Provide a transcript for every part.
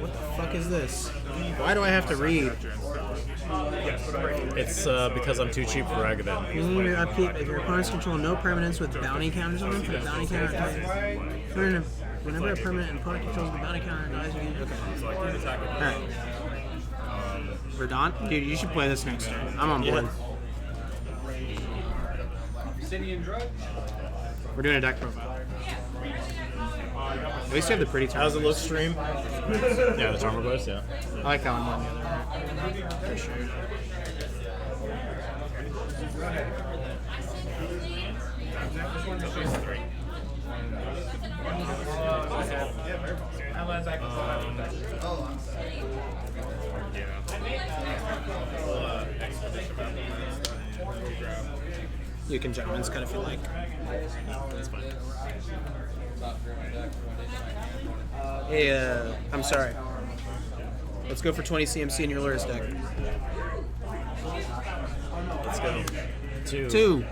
What the fuck is this? Why do I have to read? It's because I'm too cheap for Ragavan. Using your upkeep, if your opponents control no permanents with bounty counters on them, put a bounty counter on it. Whenever a permanent and opponent controls the bounty counter dies, you can. Okay. Alright. Verdant? Dude, you should play this next turn. I'm on board. We're doing a deck profile. At least you have the pretty turn. How's it look, stream? Yeah, the Charmer Blast, yeah. I like that one more than the other. For sure. You can Gentleman's Cut if you like. That's fine. Hey, I'm sorry. Let's go for 20 CMC in your Lurrus deck. Let's go. Two.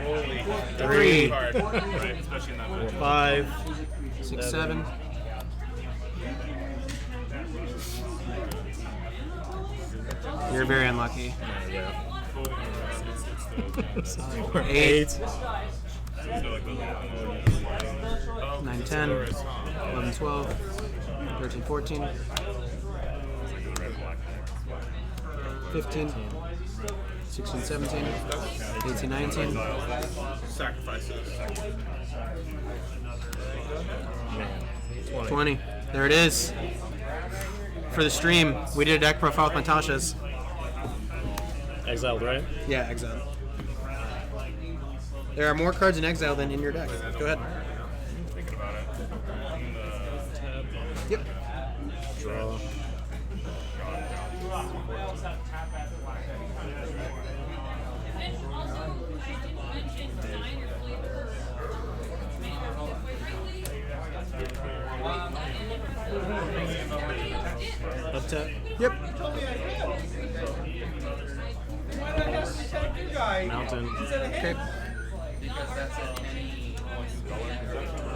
Holy. Three. Right, especially in that match. 5, 6, 7. You're very unlucky. Yeah. 8, 9, Oh, 10, 11, 12, 13, 14, 15, 16, 17, 18, 19. Sacrifices. 20. There it is. For the stream, we did a deck profile with Natasha's. Exiled, right? Yeah, exile. There are more cards in exile than in your deck. Go ahead. Thinking about it. Yep. Draw. Up top. Yep. Mountain. Okay.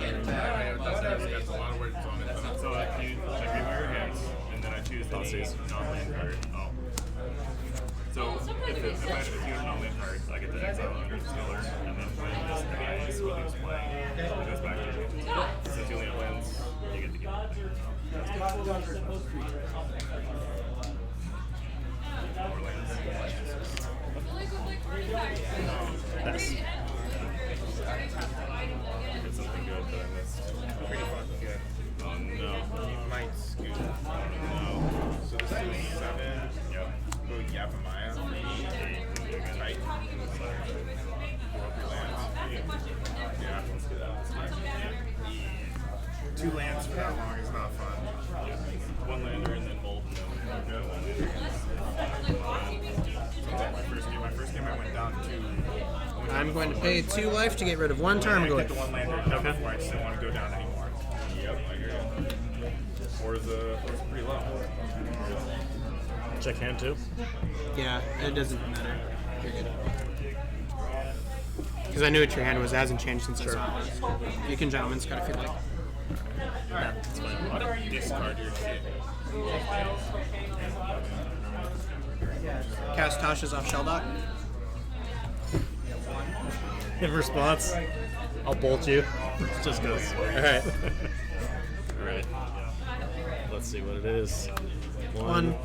That's a lot of words on it. So you check your hands, and then I choose the non-land card. Oh. So if you're a non-land card, I get the exile under the color, and then when this dies, when it's playing, it goes back to you. Since you only have lands, you get to give it. More lands. Pass. Get something good, but I missed. Pretty fucking good. Oh no. You might scoot. No. So this is 7. Yep. Go Yapamaya. 8. Right. Yeah, let's do that. 2 lands for that long is not fun. Yeah. 1 lander and then bolt. My first game I went down to. I'm going to pay 2 life to get rid of 1 Tarmogoyf. The 1 lander down before I just didn't want to go down anymore. Yep, I hear you. Or is pretty low. Check hand too. Yeah, it doesn't matter. You're good. Because I knew what your hand was. It hasn't changed since I saw it. You can Gentleman's Cut if you like. Yeah, that's fine. Discard your shit. Cast Tasha's off Shelldock. In response, I'll bolt you. Just goes. Alright. Alright. Let's see what it is. 1, 2,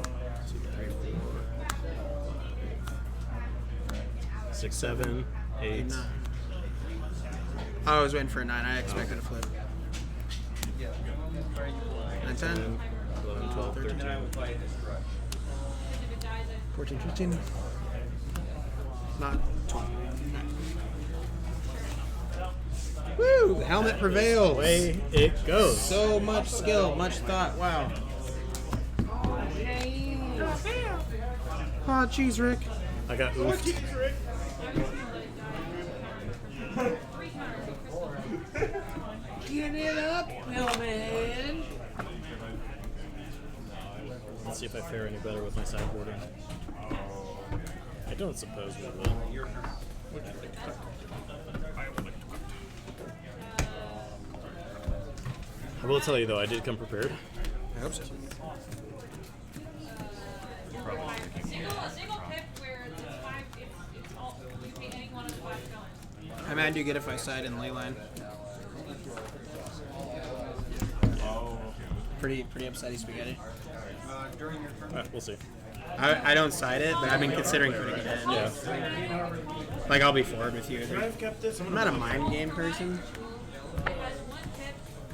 3, 4, 6, 7, 8. 9. I was waiting for a 9. I expected a flip. 9, 10, 11, 12, 13. 14, 15. Not 20. Woo! The helmet prevails. Away it goes. So much skill, much thought. Wow. Aw, cheese, Rick. I got oofed. Get it up, Hillman. Let's see if I fare any better with my sideboarding. I don't suppose we will. I will tell you though, I did come prepared. I hope so. How mad do you get if I side in Leyline? Pretty upsetty spaghetti. We'll see. I don't side it, but I've been considering putting it in. Yeah. Like, I'll be forward with you. I'm not a mind game person.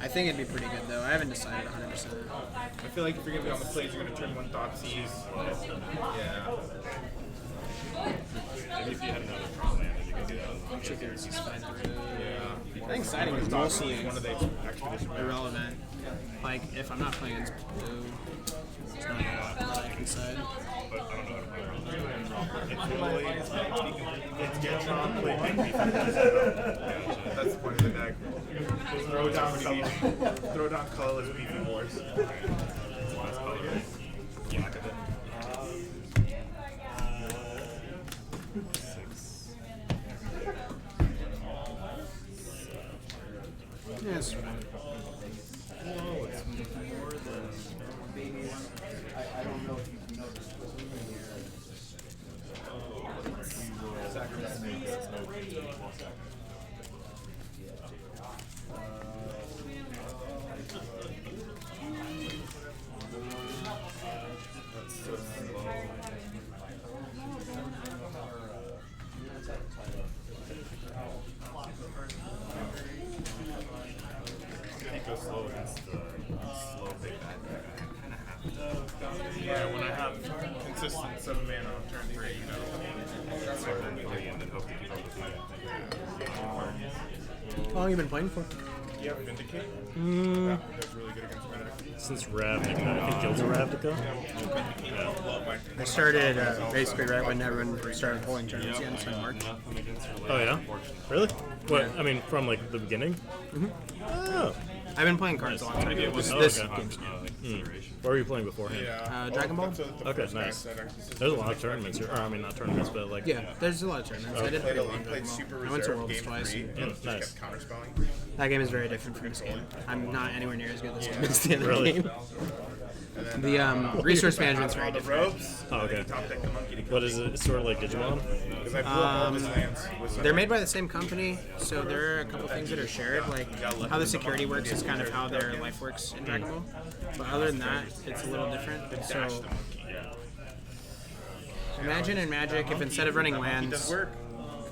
I think it'd be pretty good, though. I haven't decided 100%. I feel like if you're gonna be on the plays, you're gonna turn one Thoughtseize. Yeah. Maybe if you had another draw land, you could do that. Chickens is fine. Yeah. I think siding is mostly one of the expedition irrelevant. Like, if I'm not playing against blue, it's not a lot that I can side. But I don't know how to play it's really, it's get drawn, play big beef. That's the point of the deck. Throw down colorless beef and wars. Yeah, look at it. Yes. Oh, it's more than. I don't know if you've noticed what's moving here. That's so slow. Go slow against the slow big bad guy. Yeah, when I have consistent 7 mana on turn 3, you know, start turn 3 and then hope to keep up with my How long have you been playing for? You have Vindicate? That's really good against my deck. Since Ravnica, I think Guilds of Ravnica. I started basically right when everyone started pulling tournaments again, so in March. Oh yeah? Really? What? I mean, from like the beginning? Oh. I've been playing cards a long time. This Okay. What were you playing beforehand? Dragon Ball? Okay, nice. There's a lot of tournaments here. Or, I mean, not tournaments, but like... Yeah, there's a lot of tournaments. I did pretty long Played Dragon Super Ball. I went to Reserve Worlds game twice. 3 and just nice. kept counterspelling. That game is very different from this game. I'm not anywhere near as good as the other Really? game. The resource management's very different. Ropes. Oh, okay. Top deck the monkey to What is it? It's sort of like Digimon? Because I blew up all his lands with some. They're made by the same company, so there are a couple things that are shared. Like how the security works is kind of how their life works in Dragon Ball. But other than that, it's a little different. So imagine in Magic if instead of running lands,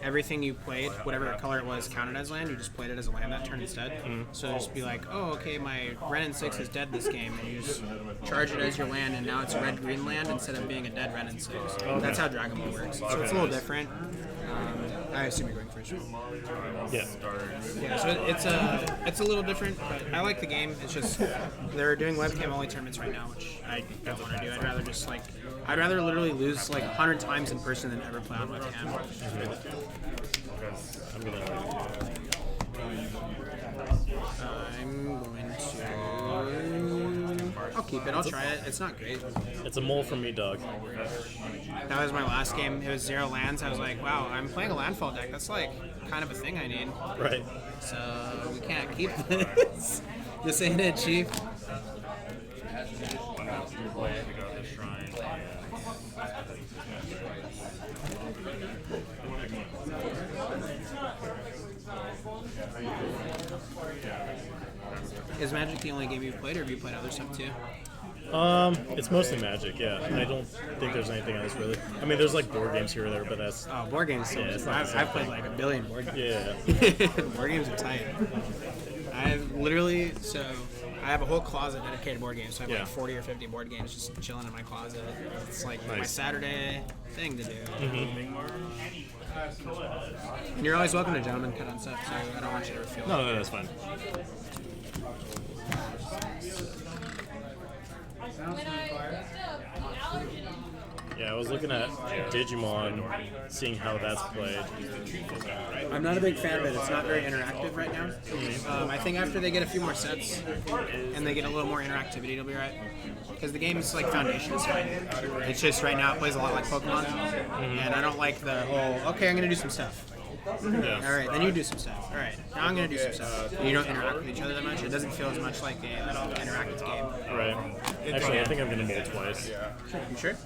everything you played, whatever color it was, counted as land. You just played it as a land that turn instead. So just be like, oh, okay, my Renin 6 is dead this game, and you just charge it as your land, and now it's a red-green land instead of being a dead Renin 6. That's how Dragon Ball works. So it's a little different. I assume you're going first. Yeah. Yeah, so it's a little different, but I like the game. It's just they're doing webcam only tournaments right now, which I don't want to do. I'd rather literally lose like 100 times in person than ever play on webcam. I'm going to. I'll keep it. I'll try it. It's not great. It's a mole from me, dog. That was my last game. It was 0 lands. I was like, wow, I'm playing a landfall deck. That's like kind of a thing I need. Right. So we can't keep this. This ain't it, Chief. Is Magic the only game you've played, or have you played other stuff too? It's mostly Magic, yeah. I don't think there's anything else really. I mean, there's like board games here or there, but that's... Oh, board games. Yeah, it's not the same I've played like a billion board games. Yeah. Board games are tight. I've literally, so I have a whole closet dedicated to board games. So I have like 40 or 50 board games just chilling in my closet. It's like my Saturday thing to do. And you're always welcome to Gentleman Cut on stuff, so I don't want you to ever feel No, that's fine. Yeah, I was looking at Digimon, seeing how that's played. I'm not a big fan of it. It's not very interactive right now. I think after they get a few more sets and they get a little more interactivity, it'll be right. Because the game's like foundation is fine. It's just right now it plays a lot like Pokemon, and I don't like the whole okay, I'm gonna do some stuff. Yeah. All right, then you do some stuff. All right, now I'm gonna do some stuff. You don't interact with each other that much. It doesn't feel as much like an interactive game. Right. Actually, I think I'm gonna mold twice. You sure?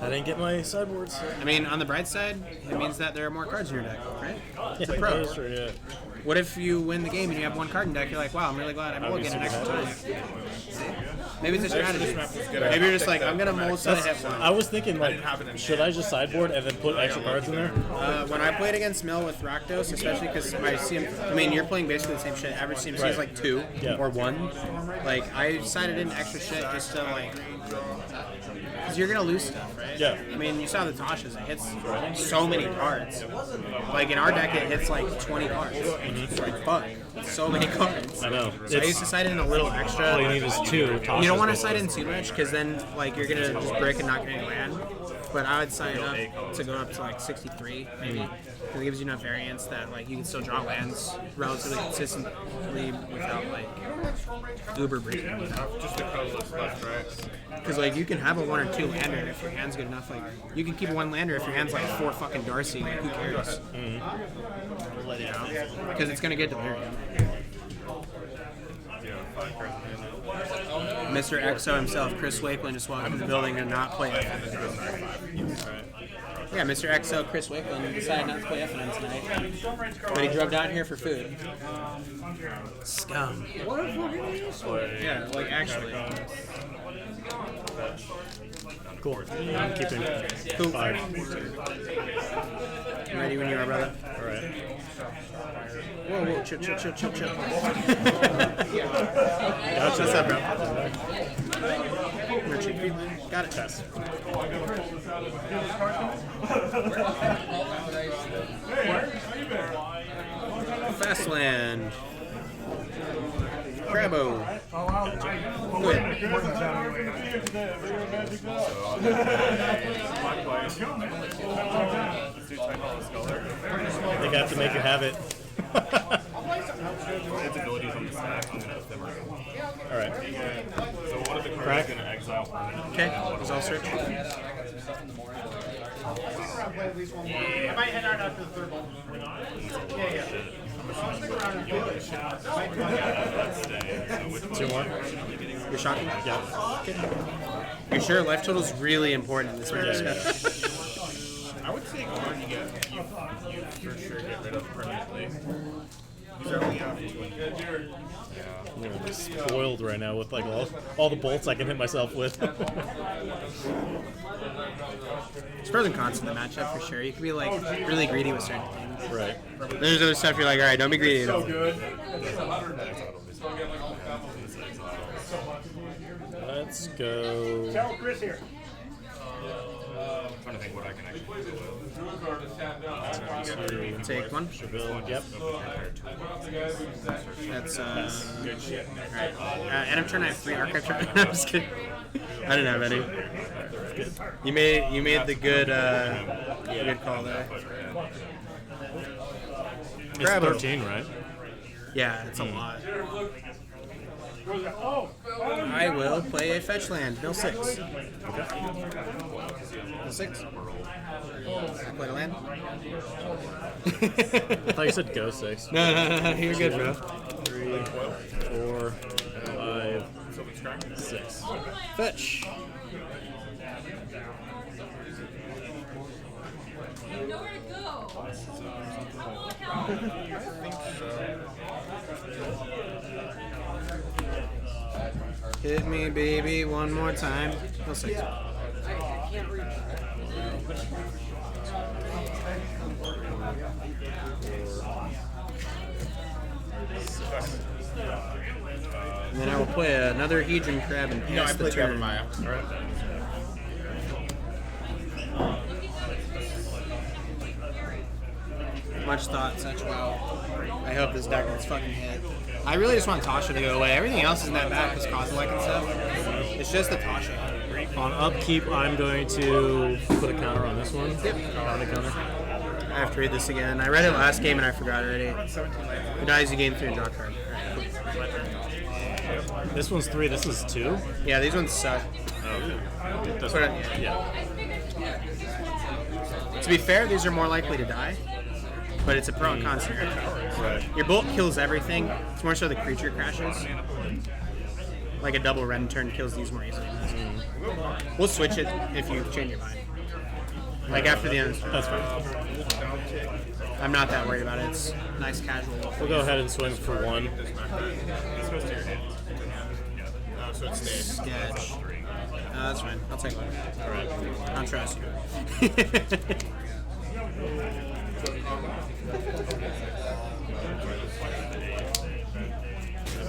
I didn't get my sideboards. I mean, on the bright side, it means that there are more cards in your deck, right? It's a pro. Sure, yeah. What if you win the game and you have one card in deck? You're like, wow, I'm really glad I mulliganed an extra time. Maybe it's a strategy. Maybe you're just like, I'm gonna mold so I have one. I was thinking, like, should I just sideboard and then put extra cards in there? When I played against Mill with Rakdos, especially because my CM, I mean, you're playing basically the same shit. Average CMC is like 2 or 1. Like, I sided in extra shit just to, like, because you're gonna lose stuff, right? Yeah. I mean, you saw the Tasha's. It hits so many cards. Like in our deck, it hits like 20 cards. It's like fuck, so many cards. I know. So I used to side in a little extra. All you need is 2. You don't want to side in too much because then like you're gonna just break and not get any land. But I would side up to go up to like 63 maybe. Because it gives you enough variance that like you can still draw lands relatively consistently without like uber breaking. Just the colorless left, right? Because like you can have a 1 or 2 lander if your hand's good enough. Like you can keep a 1 lander if your hand's like 4 fucking Darcy. Like who cares? Let it out because it's gonna get delirium. Mr. EXO himself, Chris Wakeland, just walked into the building to not play FNM. Yeah, Mr. EXO, Chris Wakeland decided not to play FNM tonight, but he drove down here for food. Scum. Yeah, like actually. Cool. I'm keeping 5. Ready when you are, brother. All right. Whoa, chill. Gotcha. What's up, bro? Got it. Test. Fastland. Crabbo. Good. They got to make it have it. Its abilities on the stack, I'm gonna ephemeral. All right. So one of the cards Crack. is gonna exile permanent. Okay, result search. I might head out after the third one. Yeah. Two more. You're shocking? Yeah. Okay. You're sure life total is really important in this match? I would say one you for sure get rid of permanently. These are only out I'm gonna be spoiled right now with like all the bolts I can hit myself with. There's pros and cons to the matchup for sure. You can be like really greedy with certain things. Right. There's other stuff you're like, all right, don't be greedy at all. Let's go. Tell Chris here. I'm trying to think what I can actually do. Take one. Seville. Yep. That's good shit. Alright. End of turn I have 3 archive turns. I'm just kidding. I didn't have any. You made the good good call there. It's 13, right? Yeah, it's a lot. I will play a fetch land. Mill 6. Mill 6. I played a land. I thought you said go 6. No, you're good, bro. 3, 4, 5, 6. Fetch. Nowhere to go. Hit me, baby, one more time. Mill 6. And then I will play another Hedron Crab and pass the turn. Alright. Much thought, such well. I hope this deck gets fucking hit. I really just want Tasha to go away. Everything else isn't that bad because Kozilek and stuff. It's just the Tasha. On upkeep, I'm going to put a counter on this one. Yep. On the counter. I have to read this again. I read it last game and I forgot already. Who dies, you gain 3 and draw a card. This one's 3, this is 2. Yeah, these ones suck. This Put one. it- Yeah. To be fair, these are more likely to die. but it's a pro and con scenario. Right. Your bolt kills everything. It's more so the creature crashes. Like a double Ren turn kills these more easily. We'll switch it if you change your mind. Like after the end. That's fine. I'm not that worried about it. It's nice casual. We'll go ahead and swing for 1. So it stays. Sketch. That's fine. I'll take one. All right. I don't trust you.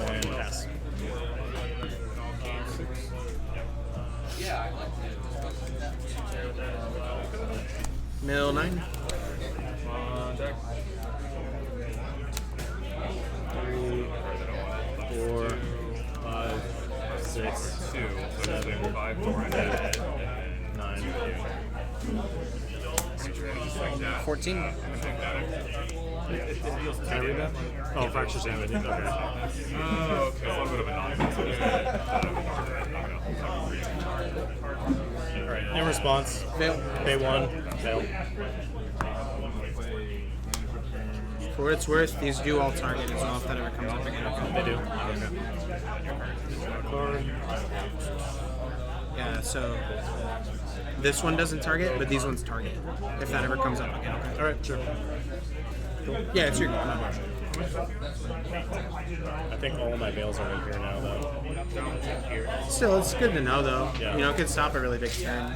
And pass. Mill 9. 3, 4, 5, 6, 7, 8, 9. 14. Can I read that? Oh, fractures damage. Okay. Oh, okay. A little bit of a Alright, in response, Fail. pay 1, fail. For what it's worth, these do all target as well if that ever comes up again. They do. Okay. Yeah, so this one doesn't target, but these ones target if that ever comes up again. Okay. Alright, sure. Yeah, it's your go. I'm not rushing. I think all of my veils are in here now, though. Still, it's good to know though. Yeah. You know, it could stop a really big turn.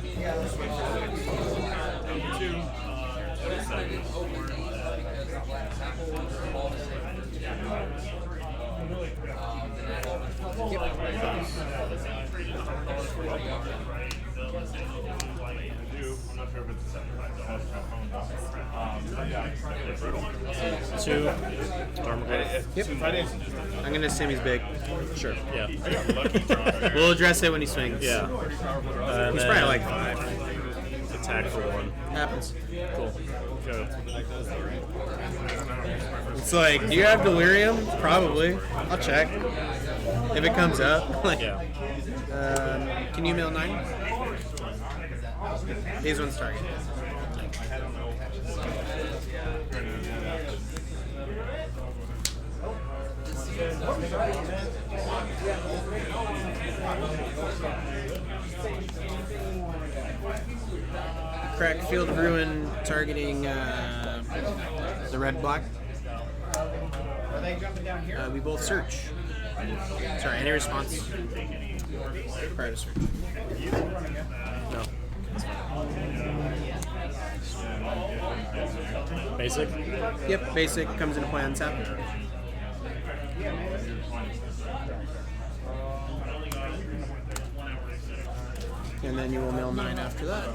Two. Armor. Yep. I'm gonna assume he's big. Sure. Yeah. We'll address it when he swings. Yeah. He's probably like 5. Attack for 1. Happens. Cool. Go. It's like, do you have delirium? Probably. I'll check. If it comes up. Like, Yeah. can you mill 9? These ones target. Crack Field Ruin targeting the red black. We both search. Sorry, any response prior to search? No. Basic? Yep, basic comes into play on tap. And then you will mill 9 after that.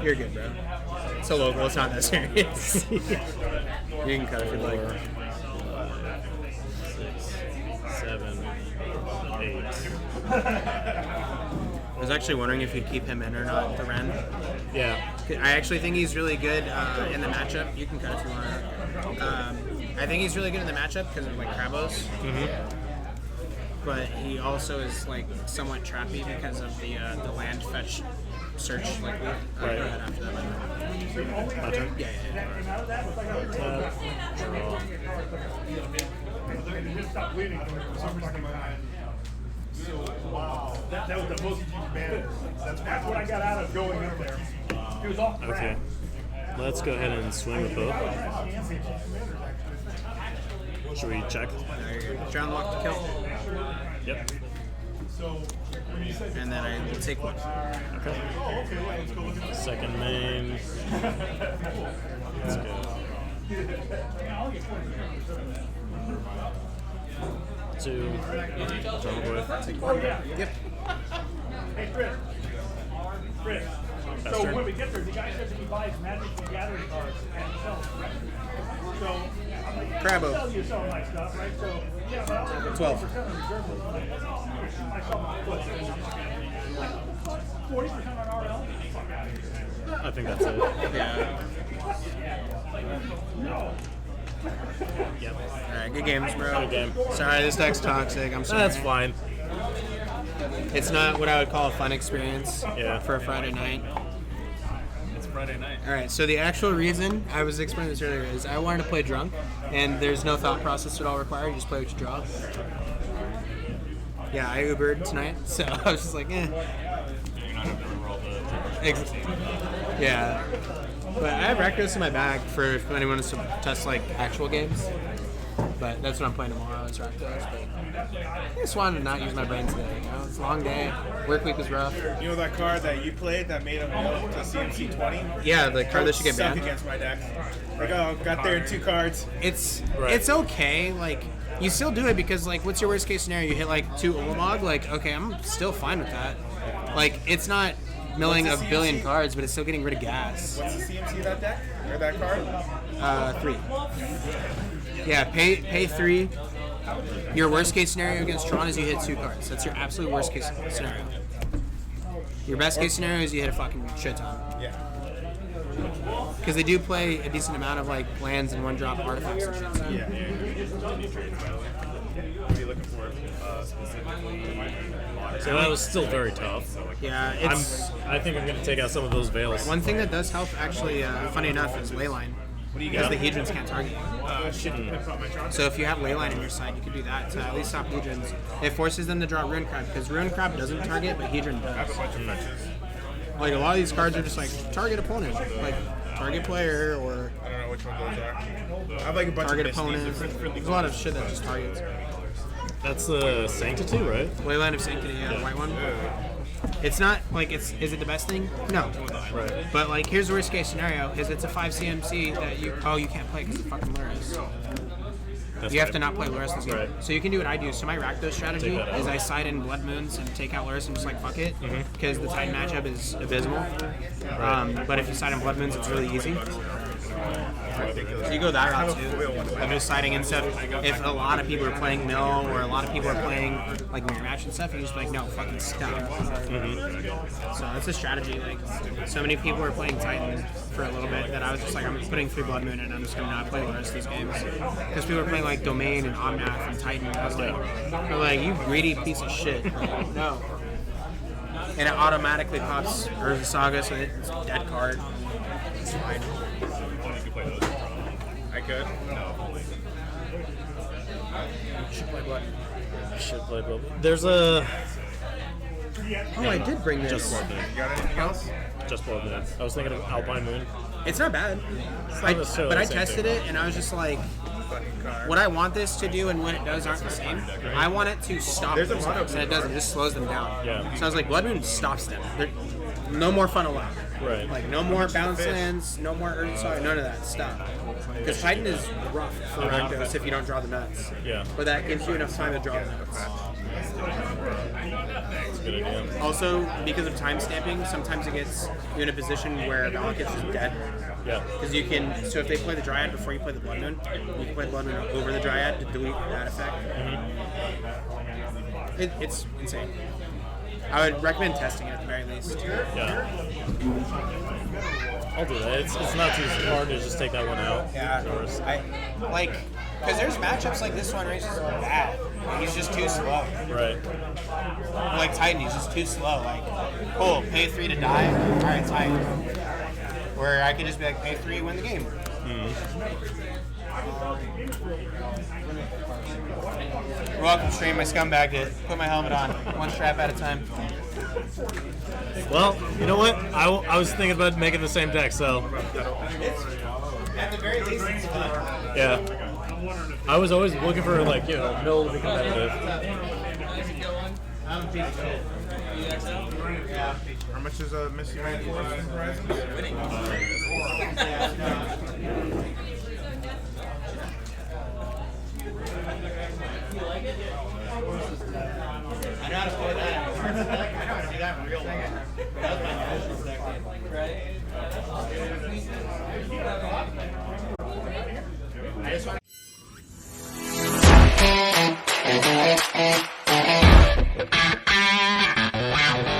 You're good, bro. It's a local, it's not that serious. You can cut if you'd like. 6, 7, 8. I was actually wondering if you'd keep him in or not, the Ren. Yeah. I actually think he's really good in the matchup. You can cut if you want. I think he's really good in the matchup because of like Krabos. Mm-hmm. But he also is like somewhat trappy because of the land fetch search. Like we Right. Go ahead after that. My turn? Yeah. Wow. That was the most bad. That's what I got out of going up there. It was all crap. Okay. Let's go ahead and swing with both. Should we check? Drown lock to kill. Yep. And then I will take one. Okay. Second main. Let's go. 2. Jungle Yep. Hey, Chris. So when we get there, the guy says he buys Magic the Gathering cards and sells them, right? So I'm like, yeah, Crabbo. I sell you some of my stuff, right? So yeah, but I'll get 12. 40% on reserve list. I'm like, oh, I sell my foot. 40% on RL? Fuck out of here. I think that's it. Yeah. No. Yep. Alright, good games, bro. Good game. Sorry, this deck's toxic. I'm sorry. That's fine. It's not what I would call a fun experience for a Friday night. It's Friday night. All right, so the actual reason I was explaining this earlier is I wanted to play drunk, and there's no thought process at all required. You just play what you draw. Yeah, I Ubered tonight, so I was just like, eh. You're not having to roll the Yeah. But I have Rakdos in my bag for if anyone wants to test like actual games. But that's what I'm playing tomorrow is Rakdos. But I just wanted to not use my brain today. You know, it's a long day. Work week was rough. You know that card that you played that made him go to CMC 20? Yeah, the card that should get Suck banned. against my deck. Like, oh, got there in 2 cards. It's okay. Like you still do it because like what's your worst case scenario? You hit like 2 Ulamog. Like okay, I'm still fine with that. Like it's not milling a billion cards, but it's still getting rid of gas. What's the CMC of that deck? Or that card? 3. Yeah, pay 3. Your worst case scenario against Tron is you hit 2 cards. That's your absolute worst case scenario. Your best case scenario is you hit a fucking shit ton. Yeah. Because they do play a decent amount of like lands and 1-drop artifacts and shit. So. Yeah. What are you looking for specifically? So that was still very tough. Yeah, it's I think I'm going to take out some of those veils. one thing that does help actually. Funny enough, is Leyline. Because the Hedrons can't target you. So if you have Leyline on your side, you can do that to at least stop Hedrons. It forces them to draw Ruin Crab because Ruin Crab doesn't target, but Hedron does. Like a lot of these cards are just like target opponent, like target player or I don't know which one those are. I have like a bunch target of opponent. There's a lot of shit that just targets. That's the Sanctity, right? Leyline of Sanctity, yeah, the white one. It's not like is it the best thing? No. Right. But like here's the worst case scenario: is it's a 5 CMC that you can't play because of fucking Lurrus. That's You have right. to not play Lurrus this game. Right. So you can do what I do. So my Rakdos strategy Take that out. is I side in Blood Moons and take out Lurrus and just like fuck it because the Titan matchup is abysmal. But if you side in Blood Moons, it's really easy. So you go that route too. I'm just siding in stuff. If a lot of people are playing Mill or a lot of people are playing like mirror match and stuff, you just be like, no, fucking stop. So that's a strategy. Like so many people are playing Titan for a little bit that I was just like, I'm putting 3 Blood Moon and I'm just gonna not play the rest of these games because people are playing like Domain and Omnath and Titan. And I was like, I'm like, you greedy piece of shit. Like, no. And it automatically pops Urza Saga, so it's a dead card. It's fine. You could play those. I could. Should play Blood. Should play Bubble. There's a Oh, I did bring this. just Blood Moon. You got anything else? Just Blood Moon. I was thinking of Alpine Moon. It's not bad. not necessarily But I the same tested thing. it and I was just like, Fucking card. what I want this to do and what it does aren't the same. I want it to stop There's a those mono things, and it doesn't. It just slows them down. Yeah. So I was like, Blood Moon stops them. No more fun allowed. Right. Like, no more bounce lands, no more Urza Saga, none of that. Stop. Because Titan is rough for Rakdos if you don't draw the nuts. Yeah. But that gives you enough time to draw the nuts. That's a good idea. Also, because of time stamping, sometimes it gets you in a position where Valak is just dead. Yeah. Because you can, so if they play the Dryad before you play the Blood Moon, you can play the Blood Moon over the Dryad to delete that effect. It's insane. I would recommend testing it at the very least. Yeah. I'll do that. It's not too hard to just take that one out. Yeah, I like because there's matchups like this one where he's just bad. He's just too slow. Right. Like Titan, he's just too slow. Like, cool, pay 3 to die. All right, Titan. Where I could just be like, pay 3, win the game. You're welcome, stream. I scumbagged it. Put my helmet on, one strap at a time. Well, you know what? I was thinking about making the same deck, so At the very least, it's fun. yeah. I was always looking for like Mill to be competitive. I'm a piece of shit. Yeah. How much is a Missy Man for Horizon?